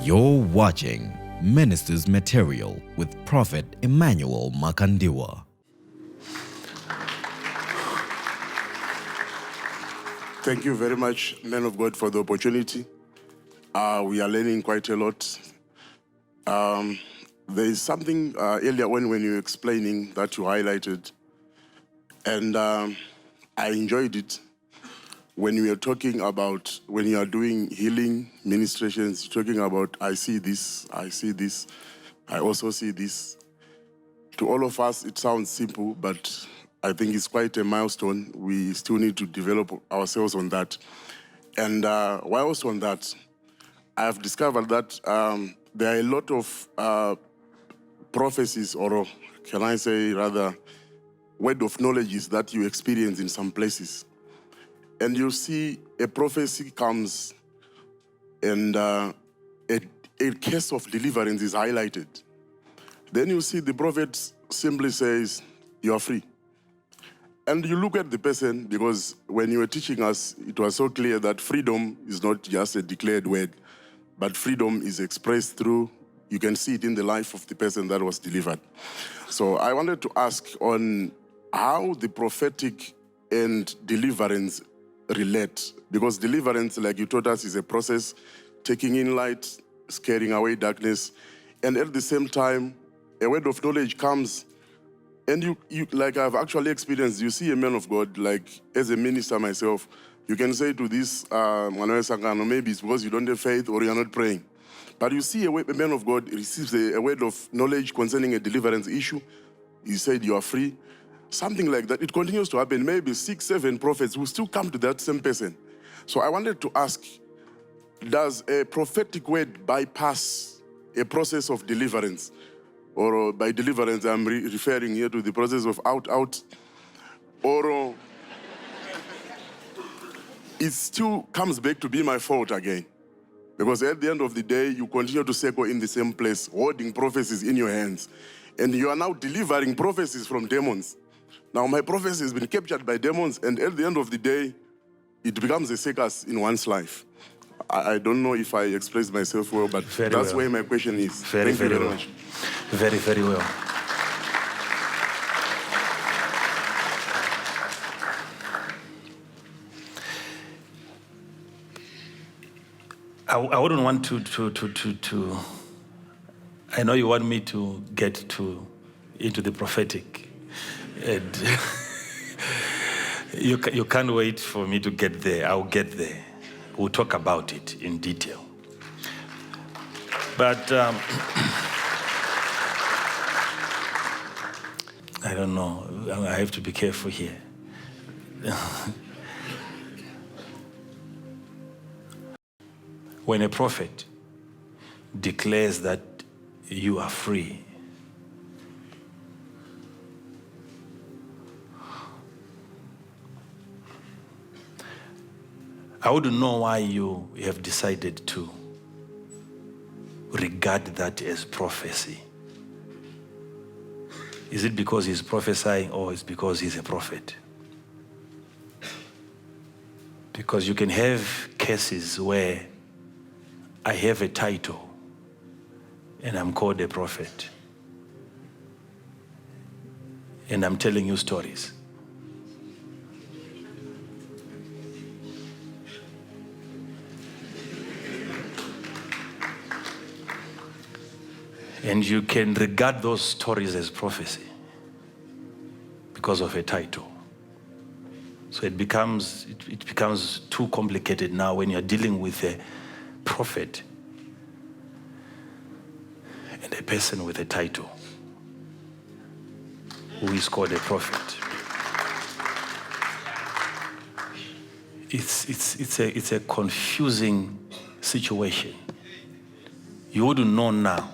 You're watching Minister's Material with Prophet Emmanuel Makandiwa. Thank you very much, men of God, for the opportunity. We are learning quite a lot. There is something earlier when you were explaining that you highlighted, and I enjoyed it. When you were talking about, when you are doing healing ministrations, you're talking about, I see this, I also see this. To all of us, it sounds simple, but I think it's quite a milestone. We still need to develop ourselves on that. And whilst on that, I have discovered that there are a lot of prophecies, or can I say rather, word of knowledge that you experience in some places. And you see a prophecy comes and a case of deliverance is highlighted. Then you see the prophet simply says, you are free. And you look at the person, because when you were teaching us, it was so clear that freedom is not just a declared word, but freedom is expressed through, you can see it in the life of the person that was delivered. So I wanted to ask on how the prophetic and deliverance relate, because deliverance, like you taught us, is a process, taking in light, scaring away darkness, and at the same time, a word of knowledge comes, and you like I've actually experienced, you see a man of God, like as a minister myself, you can say to this Manuel Sangano, maybe it's because you don't have faith or you're not praying, but you see a man of God receives a word of knowledge concerning a deliverance issue, he said you are free. Something like that. It continues to happen. Maybe 6, 7 prophets will still come to that same person. So I wanted to ask, does a prophetic word bypass a process of deliverance? Or by deliverance, I'm referring here to the process of out. Or it still comes back to be my fault again. Because at the end of the day, you continue to circle in the same place, holding prophecies in your hands. And you are now delivering prophecies from demons. Now, my prophecy has been captured by demons, and at the end of the day, it becomes a circus in one's life. I don't know if I expressed myself well, but that's where my question is. Thank you very much. Very, very well. I wouldn't want to I know you want me to get into the prophetic. And you can't wait for me to get there. I'll get there. We'll talk about it in detail. But I don't know. I have to be careful here. When a prophet declares that you are free, I wouldn't know why you have decided to regard that as prophecy. Is it because he's prophesying, or is it because he's a prophet? Because you can have cases where I have a title and I'm called a prophet, and I'm telling you stories. And you can regard those stories as prophecy because of a title. So it becomes too complicated now when you're dealing with a prophet and a person with a title who is called a prophet. It's a confusing situation. You wouldn't know now.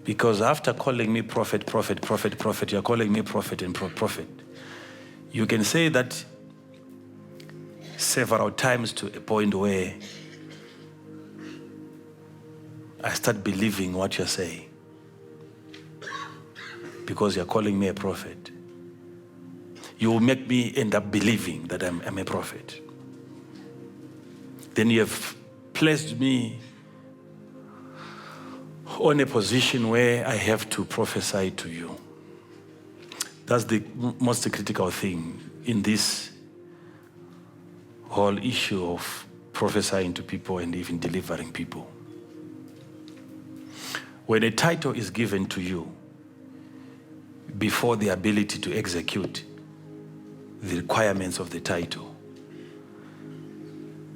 Because after calling me prophet, you're calling me prophet and prophet. You can say that several times to a point where I start believing what you're saying. Because you're calling me a prophet. You will make me end up believing that I'm a prophet. Then you have placed me on a position where I have to prophesy to you. That's the most critical thing in this whole issue of prophesying to people and even delivering people. When a title is given to you before the ability to execute the requirements of the title,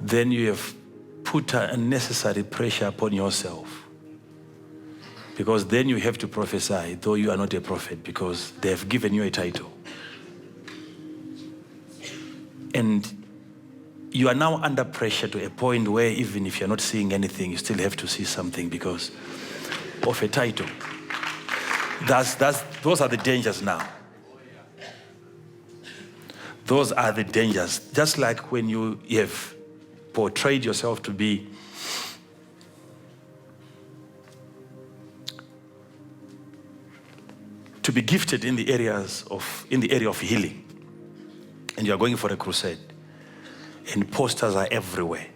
then you have put unnecessary pressure upon yourself. Because then you have to prophesy, though you are not a prophet, because they have given you a title. And you are now under pressure to a point where even if you're not seeing anything, you still have to see something because of a title. Those are the dangers now. Those are the dangers. Just like when you have portrayed yourself to be gifted in the area of healing, and you are going for a crusade, and posters are everywhere,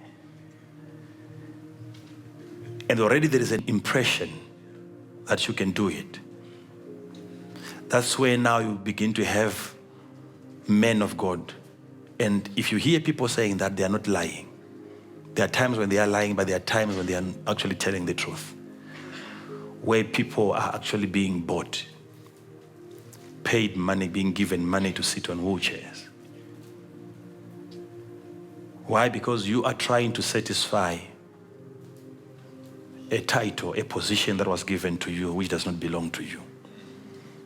and already there is an impression that you can do it. That's where now you begin to have men of God, and if you hear people saying that, they are not lying. There are times when they are lying, but there are times when they are actually telling the truth, where people are actually being bought, paid money, being given money to sit on wheelchairs. Why? Because you are trying to satisfy a title, a position that was given to you which does not belong to you.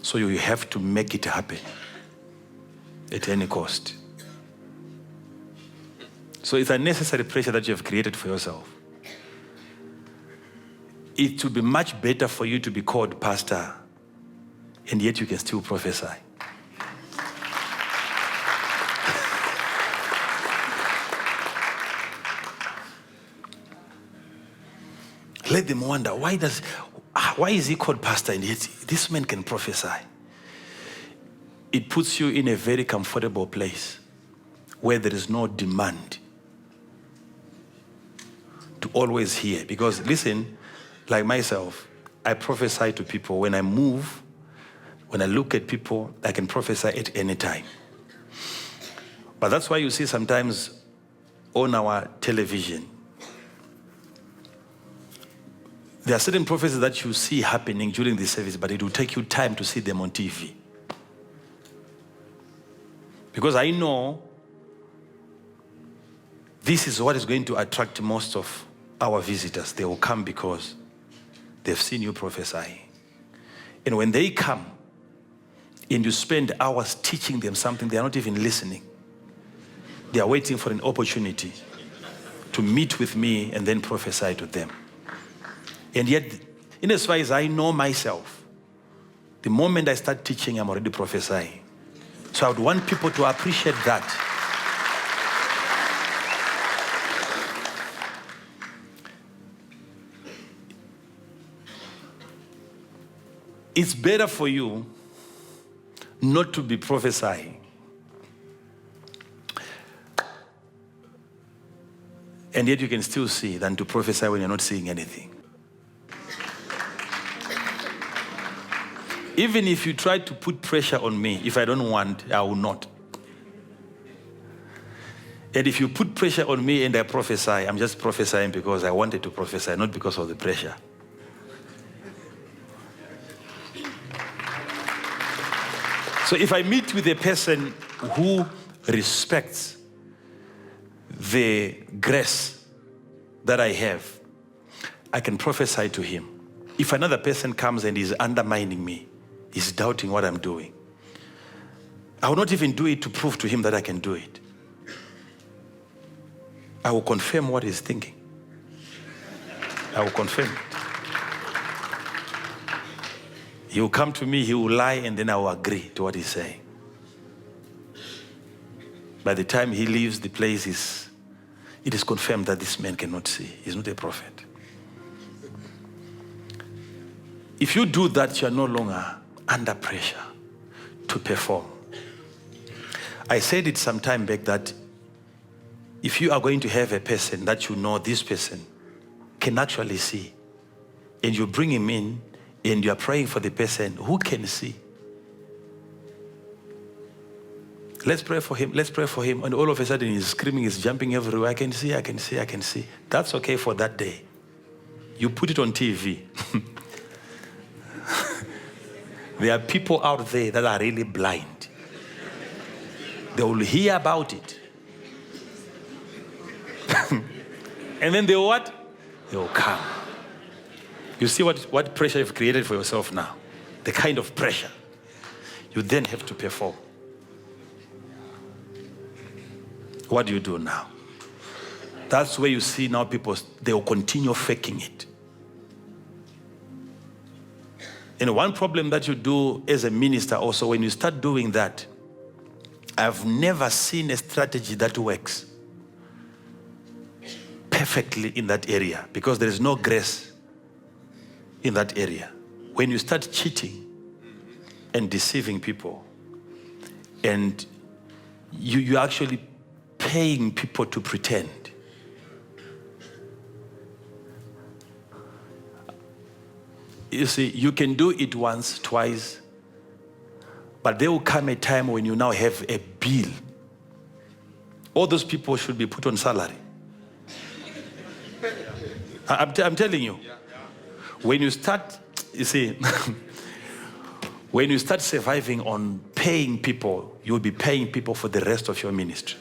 So you have to make it happen at any cost. So it's a necessary pressure that you have created for yourself. It would be much better for you to be called pastor, and yet you can still prophesy. Let them wonder, why is he called pastor and yet this man can prophesy? It puts you in a very comfortable place where there is no demand to always hear. Because listen, like myself, I prophesy to people. When I move, when I look at people, I can prophesy at any time. But that's why you see sometimes on our television, there are certain prophecies that you see happening during the service, but it will take you time to see them on TV. Because I know this is what is going to attract most of our visitors. They will come because they've seen you prophesying. And when they come, and you spend hours teaching them something, they are not even listening. They are waiting for an opportunity to meet with me and then prophesy to them. And yet, in as far as I know myself, the moment I start teaching, I'm already prophesying. So I would want people to appreciate that. It's better for you not to be prophesying and yet you can still see than to prophesy when you're not seeing anything. Even if you try to put pressure on me, if I don't want, I will not. And if you put pressure on me and I prophesy, I'm just prophesying because I wanted to prophesy, not because of the pressure. So if I meet with a person who respects the grace that I have, I can prophesy to him. If another person comes and is undermining me, is doubting what I'm doing, I will not even do it to prove to him that I can do it. I will confirm what he's thinking. I will confirm it. He will come to me, he will lie, and then I will agree to what he's saying. By the time he leaves the place, it is confirmed that this man cannot see. He's not a prophet. If you do that, you are no longer under pressure to perform. I said it some time back that if you are going to have a person that you know, this person can actually see, and you bring him in and you are praying for the person who can see. Let's pray for him, let's pray for him. And all of a sudden he's screaming, he's jumping everywhere. I can see, I can see, I can see. That's okay for that day. You put it on TV. There are people out there that are really blind. They will hear about it. And then they will what? They will come. You see what pressure you've created for yourself now? The kind of pressure. You then have to perform. What do you do now? That's where you see now people, they will continue faking it. And one problem that you do as a minister also, when you start doing that, I've never seen a strategy that works perfectly in that area, because there is no grace in that area. When you start cheating and deceiving people, and you actually paying people to pretend. You see, you can do it once, twice, but there will come a time when you now have a bill. All those people should be put on salary. I'm telling you. When you start, you see, when you start surviving on paying people, you'll be paying people for the rest of your ministry.